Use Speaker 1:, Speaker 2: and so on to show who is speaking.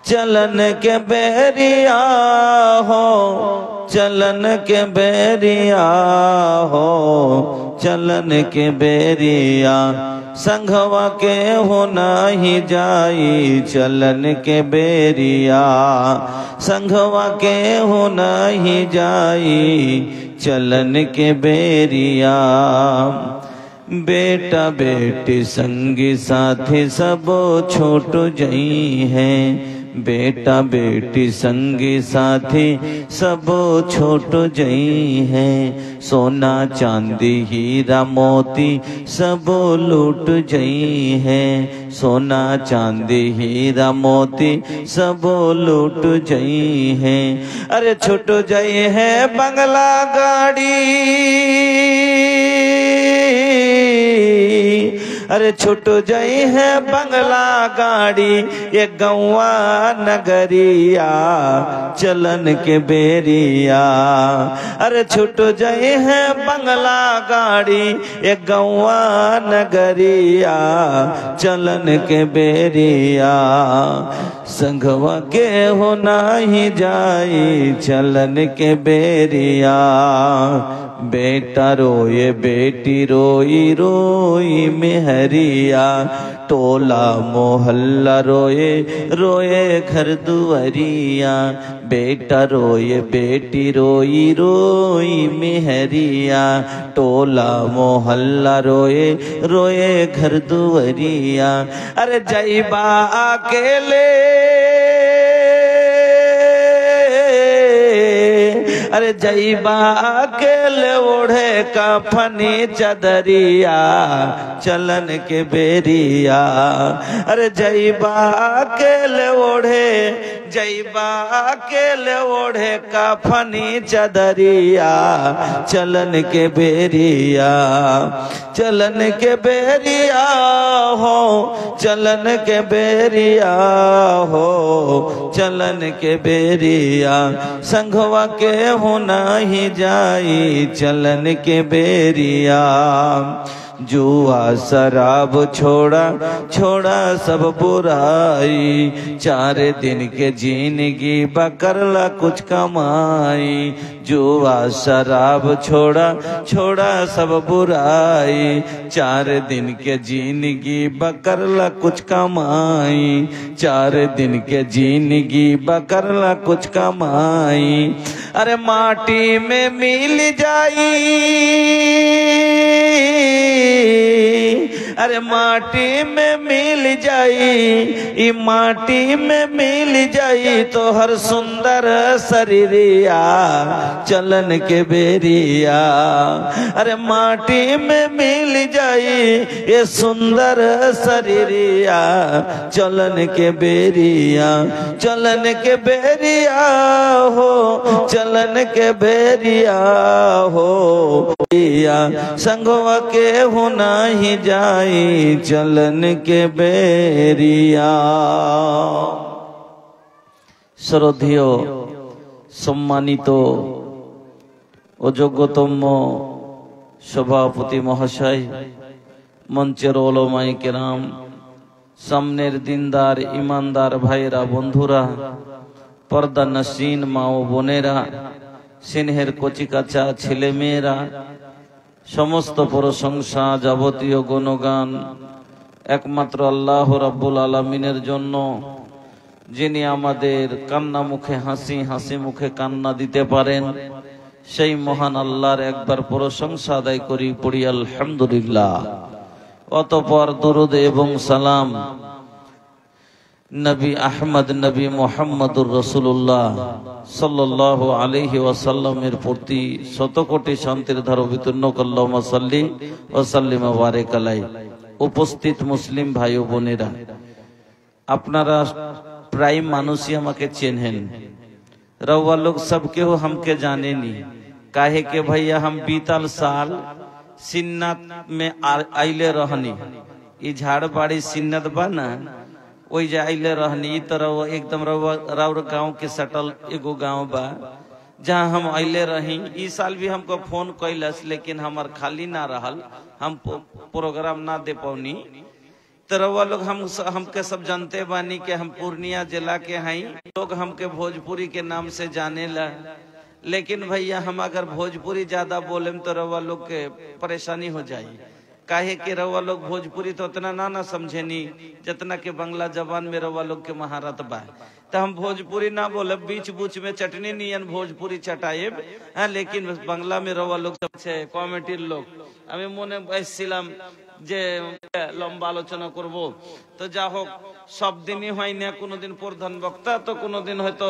Speaker 1: चलन के बैरिया हो, चलन के बैरिया हो, चलन के बैरिया संघवा के हो नाही जाई, चलन के बैरिया संघवा के हो नाही जाई, चलन के बैरिया। बेटा बेटी संगी साथी सब छोट जई हैं, बेटा बेटी संगी साथी सब छोट जई हैं, सोना चांदी हीरा मोती सब लूट जई हैं, सोना चांदी हीरा मोती सब लूट जई हैं। अरे छूट जई है बंगला गाड़ी, अरे छूट जई है बंगला गाड़ी, ये गौवा नगरिया चलन के बेरिया। अरे छूट जई है बंगला गाड़ी, ये गौवा नगरिया चलन के बेरिया। संघवा के हो नाही जाई, चलन के बेरिया। बेटा रोए बेटी रोई रोई मेहरिया, टोला मोहल्ला रोए रोए घर दुआरिया। बेटा रोए बेटी रोई रोई मेहरिया, टोला मोहल्ला रोए रोए घर दुआरिया। अरे जईबा अकेले, अरे जईबा अकेले ओढ़े कफनी चदरिया चलन के बेरिया। अरे जईबा अकेले ओढ़े, जईबा अकेले ओढ़े कफनी चदरिया चलन के बेरिया। चलन के बेरिया हो, चलन के बेरिया हो, चलन के बेरिया संघवा के हो नाही जाई, चलन के बेरिया। जुआ शराब छोड़ा छोड़ा सब बुराई, 4 दिन के जिंदगी बकरला कुछ कमाई। जुआ शराब छोड़ा छोड़ा सब बुराई, 4 दिन के जिंदगी बकरला कुछ कमाई। 4 दिन के जिंदगी बकरला कुछ कमाई। अरे माटी में मिल जाई, अरे माटी में मिल जाई, ई माटी में मिल जाई तो हर सुंदर शरीरिया चलन के बेरिया। अरे माटी में मिल जाई ये सुंदर शरीरिया चलन के बेरिया। चलन के बेरिया हो, चलन के बेरिया हो, संगवा के हो नाही जाई, चलन के बेरिया। শ্রদ্ধেয় সম্মানিত ও যোগ্যতম সভাপতি মহাশয়, মঞ্চের ওলামায়ে কেরাম, সামনের দিনদার ইমানদার ভাইরা বন্ধুরা, পর্দা নশীন মা ও বোনেরা, সিনহের কচিকাচা ছেলে মেয়েরা, সমস্ত প্রশংসা যাবতীয় গুণগান একমাত্র আল্লাহ রাব্বুল আলামিনের জন্য, যিনি আমাদের কান্না মুখে হাসি, হাসি মুখে কান্না দিতে পারেন, সেই মহান আল্লাহর একবার প্রশংসা আদায় করি, পড়ি আলহামদুলিল্লাহ। অতঃপর দরুদ এবং সালাম নবী আহমদ নবী মুহাম্মদুর রাসূলুল্লাহ সাল্লাল্লাহু আলাইহি ওয়াসাল্লামের প্রতি শত কোটি শান্তির ধারা বিতর্ণ আল্লাহুম্মা সাল্লি ওয়া সাল্লিম ওয়া বারিক আলাইহি। উপস্থিত মুসলিম ভাই ও বোনেরা, আপনারা প্রায় মানুষই আমাকে চেনেন, रउआ लोग सबके हो हमके जाने नी, काहे के भैया हम बीतल साल सिन्नत में आइले रहनी, ई झाड़बाड़ी सिन्नत बा ना, वही जे आइले रहनी। तरह एकदम राउर गांव के सटल एगो गांव बा जहाँ हम आइले रही। ई साल भी हमको फोन कैलस, लेकिन हमार खाली ना रहल, हम प्रोग्राम ना दे पौनी। तो रउआ लोग हमके सब जानते बानी कि हम पूर्णिया जिला के हैं, लोग हमके भोजपुरी के नाम से जाने ला। लेकिन भैया हम अगर भोजपुरी ज्यादा बोले तो रउआ लोग के परेशानी हो जाए, काहे कि रउआ लोग भोजपुरी तो उतना ना समझेनी जितना के बांग्ला जबान में रउआ लोग के महारत बा। तो हम भोजपुरी ना बोले, बीच बीच में चटनी नियन भोजपुरी चटाएब, लेकिन बांग्ला में रउआ लोग सबसे कॉमेडी लोग আমি মনে এসেছিলাম যে লম্বা আলোচনা করব, তো যা হোক সব দিনই হয় না, কোনোদিন প্রধান বক্তা তো কোনোদিন হয়তো